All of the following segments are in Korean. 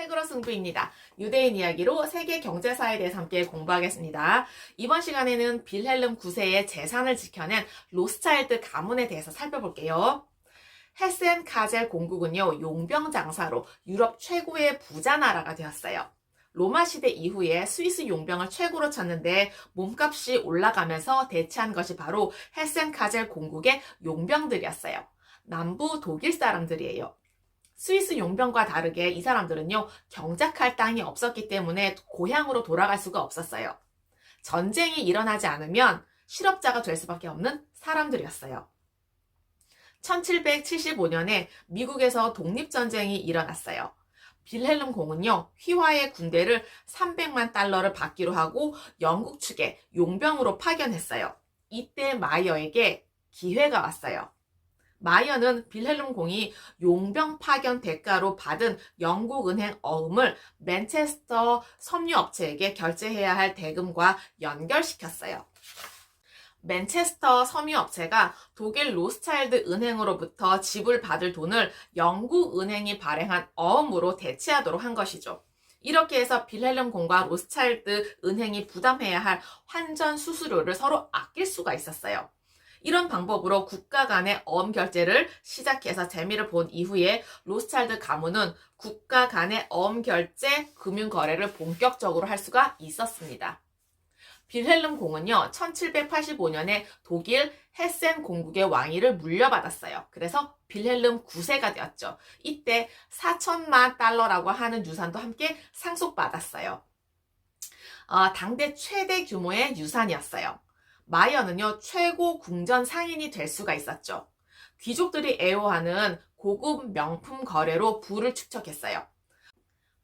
책으로 승부입니다. 유대인 이야기로 세계 경제사에 대해서 함께 공부하겠습니다. 이번 시간에는 빌헬름 9세의 재산을 지켜낸 로스차일드 가문에 대해서 살펴볼게요. 헤센 카젤 공국은요, 용병 장사로 유럽 최고의 부자 나라가 되었어요. 로마 시대 이후에 스위스 용병을 최고로 쳤는데 몸값이 올라가면서 대체한 것이 바로 헤센 카젤 공국의 용병들이었어요. 남부 독일 사람들이에요. 스위스 용병과 다르게 이 사람들은요, 경작할 땅이 없었기 때문에 고향으로 돌아갈 수가 없었어요. 전쟁이 일어나지 않으면 실업자가 될 수밖에 없는 사람들이었어요. 1775년에 미국에서 독립전쟁이 일어났어요. 빌헬름 공은요, 휘하의 군대를 300만 달러를 받기로 하고 영국 측에 용병으로 파견했어요. 이때 마이어에게 기회가 왔어요. 마이어는 빌헬름 공이 용병 파견 대가로 받은 영국은행 어음을 맨체스터 섬유업체에게 결제해야 할 대금과 연결시켰어요. 맨체스터 섬유업체가 독일 로스차일드 은행으로부터 지불받을 돈을 영국 은행이 발행한 어음으로 대체하도록 한 것이죠. 이렇게 해서 빌헬름 공과 로스차일드 은행이 부담해야 할 환전 수수료를 서로 아낄 수가 있었어요. 이런 방법으로 국가 간의 어음 결제를 시작해서 재미를 본 이후에 로스차일드 가문은 국가 간의 어음 결제 금융 거래를 본격적으로 할 수가 있었습니다. 빌헬름 공은요, 1785년에 독일 헤센 공국의 왕위를 물려받았어요. 그래서 빌헬름 9세가 되었죠. 이때 4천만 달러라고 하는 유산도 함께 상속받았어요. 당대 최대 규모의 유산이었어요. 마이어는요, 최고 궁전 상인이 될 수가 있었죠. 귀족들이 애호하는 고급 명품 거래로 부를 축적했어요.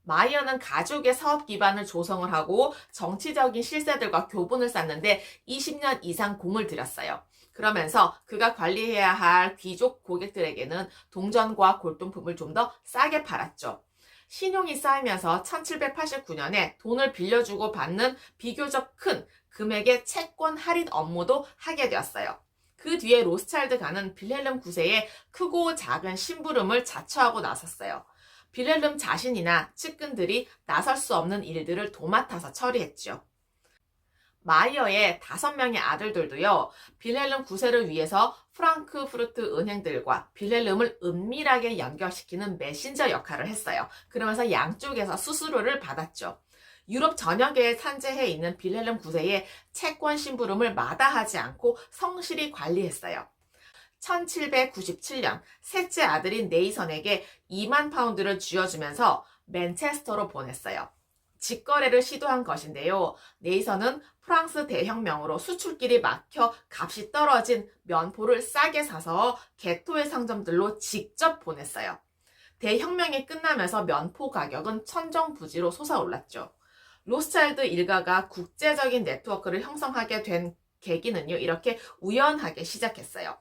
마이어는 가족의 사업 기반을 조성을 하고 정치적인 실세들과 교분을 쌓는데 20년 이상 공을 들였어요. 그러면서 그가 관리해야 할 귀족 고객들에게는 동전과 골동품을 좀 더 싸게 팔았죠. 신용이 쌓이면서 1789년에 돈을 빌려주고 받는 비교적 큰 금액의 채권 할인 업무도 하게 되었어요. 그 뒤에 로스차일드가는 빌헬름 9세의 크고 작은 심부름을 자처하고 나섰어요. 빌헬름 자신이나 측근들이 나설 수 없는 일들을 도맡아서 처리했죠. 마이어의 5명의 아들들도요, 빌헬름 9세를 위해서 프랑크푸르트 은행들과 빌헬름을 은밀하게 연결시키는 메신저 역할을 했어요. 그러면서 양쪽에서 수수료를 받았죠. 유럽 전역에 산재해 있는 빌헬름 9세의 채권 심부름을 마다하지 않고 성실히 관리했어요. 1797년 셋째 아들인 네이선에게 2만 파운드를 쥐어주면서 맨체스터로 보냈어요. 직거래를 시도한 것인데요. 네이선은 프랑스 대혁명으로 수출길이 막혀 값이 떨어진 면포를 싸게 사서 개토의 상점들로 직접 보냈어요. 대혁명이 끝나면서 면포 가격은 천정부지로 솟아올랐죠. 로스차일드 일가가 국제적인 네트워크를 형성하게 된 계기는요, 이렇게 우연하게 시작했어요.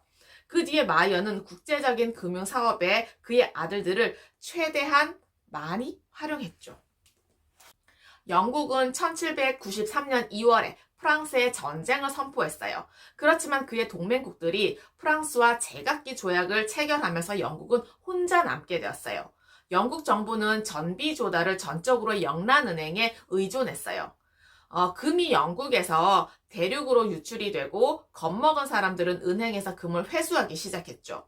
그 뒤에 마이어는 국제적인 금융사업에 그의 아들들을 최대한 많이 활용했죠. 영국은 1793년 2월에 프랑스에 전쟁을 선포했어요. 그렇지만 그의 동맹국들이 프랑스와 제각기 조약을 체결하면서 영국은 혼자 남게 되었어요. 영국 정부는 전비 조달을 전적으로 영란은행에 의존했어요. 금이 영국에서 대륙으로 유출이 되고 겁먹은 사람들은 은행에서 금을 회수하기 시작했죠.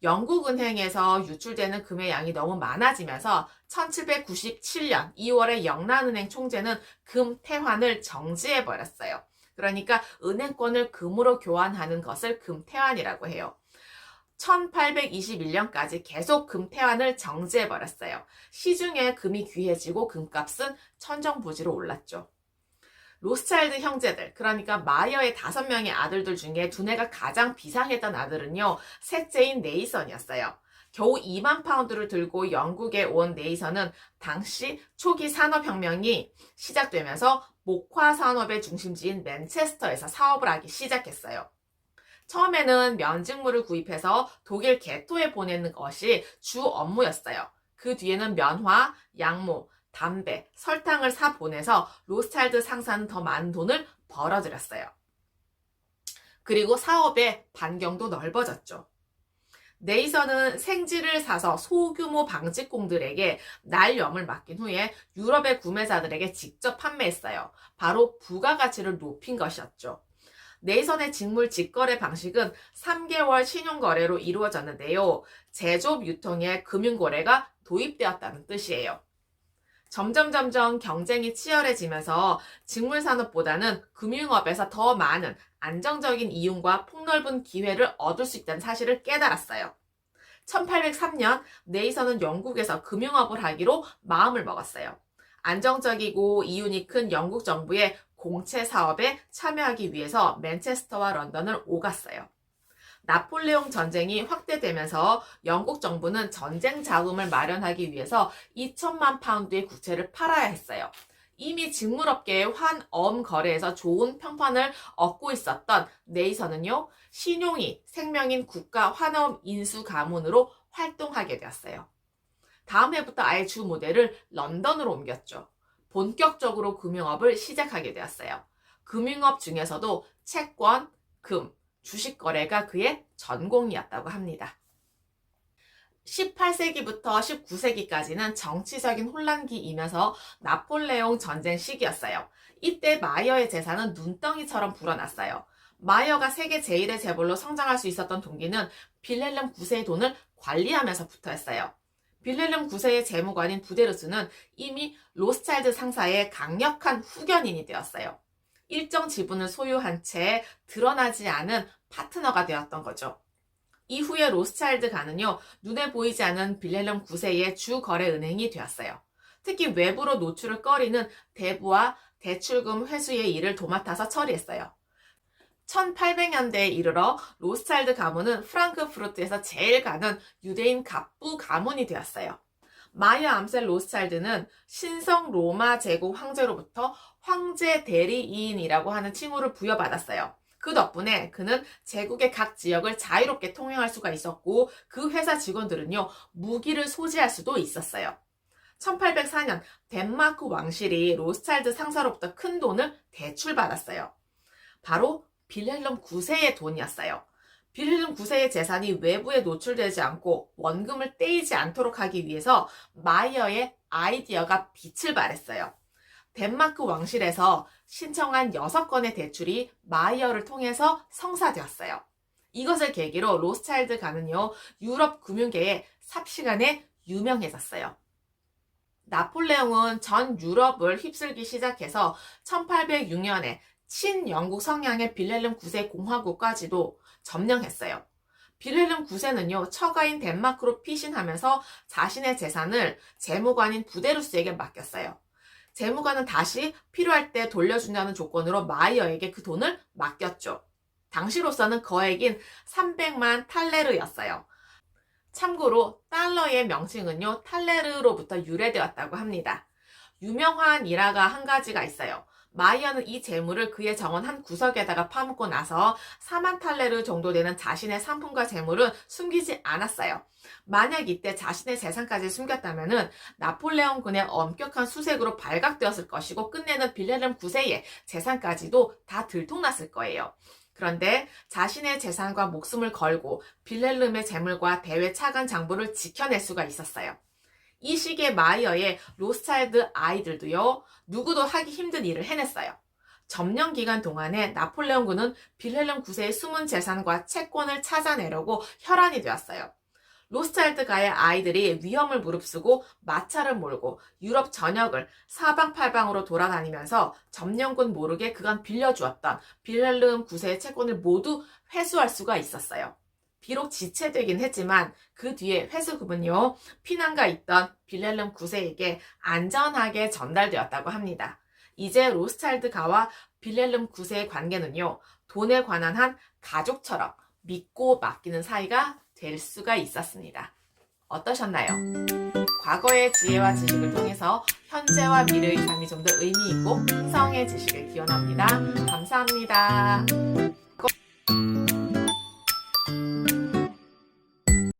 영국 은행에서 유출되는 금의 양이 너무 많아지면서 1797년 2월에 영란은행 총재는 금 태환을 정지해버렸어요. 그러니까 은행권을 금으로 교환하는 것을 금태환이라고 해요. 1821년까지 계속 금 태환을 정지해버렸어요. 시중에 금이 귀해지고 금값은 천정부지로 올랐죠. 로스차일드 형제들, 그러니까 마이어의 5명의 아들들 중에 두뇌가 가장 비상했던 아들은요, 셋째인 네이선이었어요. 겨우 2만 파운드를 들고 영국에 온 네이선은 당시 초기 산업혁명이 시작되면서 목화 산업의 중심지인 맨체스터에서 사업을 하기 시작했어요. 처음에는 면직물을 구입해서 독일 개토에 보내는 것이 주 업무였어요. 그 뒤에는 면화, 양모, 담배, 설탕을 사 보내서 로스차일드 상사는 더 많은 돈을 벌어들였어요. 그리고 사업의 반경도 넓어졌죠. 네이선은 생쥐를 사서 소규모 방직공들에게 날염을 맡긴 후에 유럽의 구매자들에게 직접 판매했어요. 바로 부가가치를 높인 것이었죠. 네이선의 직물 직거래 방식은 3개월 신용거래로 이루어졌는데요. 제조업 유통에 금융거래가 도입되었다는 뜻이에요. 점점 경쟁이 치열해지면서 직물산업보다는 금융업에서 더 많은 안정적인 이윤과 폭넓은 기회를 얻을 수 있다는 사실을 깨달았어요. 1803년 네이선은 영국에서 금융업을 하기로 마음을 먹었어요. 안정적이고 이윤이 큰 영국 정부의 공채 사업에 참여하기 위해서 맨체스터와 런던을 오갔어요. 나폴레옹 전쟁이 확대되면서 영국 정부는 전쟁 자금을 마련하기 위해서 2천만 파운드의 국채를 팔아야 했어요. 이미 직물업계의 환엄 거래에서 좋은 평판을 얻고 있었던 네이선은요, 신용이 생명인 국가 환엄 인수 가문으로 활동하게 되었어요. 다음 해부터 아예 주 모델을 런던으로 옮겼죠. 본격적으로 금융업을 시작하게 되었어요. 금융업 중에서도 채권, 금, 주식 거래가 그의 전공이었다고 합니다. 18세기부터 19세기까지는 정치적인 혼란기이면서 나폴레옹 전쟁 시기였어요. 이때 마이어의 재산은 눈덩이처럼 불어났어요. 마이어가 세계 제1의 재벌로 성장할 수 있었던 동기는 빌헬름 9세의 돈을 관리하면서부터였어요. 빌헬름 9세의 재무관인 부데르스는 이미 로스차일드 상사의 강력한 후견인이 되었어요. 일정 지분을 소유한 채 드러나지 않은 파트너가 되었던 거죠. 이후에 로스차일드가는요, 눈에 보이지 않은 빌헬름 9세의 주거래은행이 되었어요. 특히 외부로 노출을 꺼리는 대부와 대출금 회수의 일을 도맡아서 처리했어요. 1800년대에 이르러 로스차일드 가문은 프랑크푸르트에서 제일 가는 유대인 갑부 가문이 되었어요. 마이어 암셀 로스차일드는 신성 로마 제국 황제로부터 황제 대리인이라고 하는 칭호를 부여받았어요. 그 덕분에 그는 제국의 각 지역을 자유롭게 통행할 수가 있었고 그 회사 직원들은요, 무기를 소지할 수도 있었어요. 1804년 덴마크 왕실이 로스차일드 상사로부터 큰 돈을 대출받았어요. 바로 빌헬름 9세의 돈이었어요. 빌헬름 9세의 재산이 외부에 노출되지 않고 원금을 떼이지 않도록 하기 위해서 마이어의 아이디어가 빛을 발했어요. 덴마크 왕실에서 신청한 6건의 대출이 마이어를 통해서 성사되었어요. 이것을 계기로 로스차일드가는요, 유럽 금융계의 삽시간에 유명해졌어요. 나폴레옹은 전 유럽을 휩쓸기 시작해서 1806년에 친영국 성향의 빌헬름 9세 공화국까지도 점령했어요. 빌헬름 9세는요, 처가인 덴마크로 피신하면서 자신의 재산을 재무관인 부데루스에게 맡겼어요. 재무관은 다시 필요할 때 돌려준다는 조건으로 마이어에게 그 돈을 맡겼죠. 당시로서는 거액인 300만 탈레르였어요. 참고로 달러의 명칭은요, 탈레르로부터 유래되었다고 합니다. 유명한 일화가 한 가지가 있어요. 마이어는 이 재물을 그의 정원 한 구석에다가 파묻고 나서 4만 탈레르 정도 되는 자신의 상품과 재물은 숨기지 않았어요. 만약 이때 자신의 재산까지 숨겼다면 나폴레옹군의 엄격한 수색으로 발각되었을 것이고 끝내는 빌헬름 9세의 재산까지도 다 들통났을 거예요. 그런데 자신의 재산과 목숨을 걸고 빌헬름의 재물과 대외 차관 장부를 지켜낼 수가 있었어요. 이 시기에 마이어의 로스차일드 아이들도요, 누구도 하기 힘든 일을 해냈어요. 점령 기간 동안에 나폴레옹군은 빌헬름 9세의 숨은 재산과 채권을 찾아내려고 혈안이 되었어요. 로스차일드가의 아이들이 위험을 무릅쓰고 마차를 몰고 유럽 전역을 사방팔방으로 돌아다니면서 점령군 모르게 그간 빌려주었던 빌헬름 9세의 채권을 모두 회수할 수가 있었어요. 비록 지체되긴 했지만 그 뒤에 회수금은요, 피난가 있던 빌헬름 9세에게 안전하게 전달되었다고 합니다. 이제 로스차일드가와 빌헬름 9세의 관계는요, 돈에 관한 한 가족처럼 믿고 맡기는 사이가 될 수가 있었습니다. 어떠셨나요? 과거의 지혜와 지식을 통해서 현재와 미래의 삶이 좀 더 의미 있고 풍성해지시길 기원합니다. 감사합니다.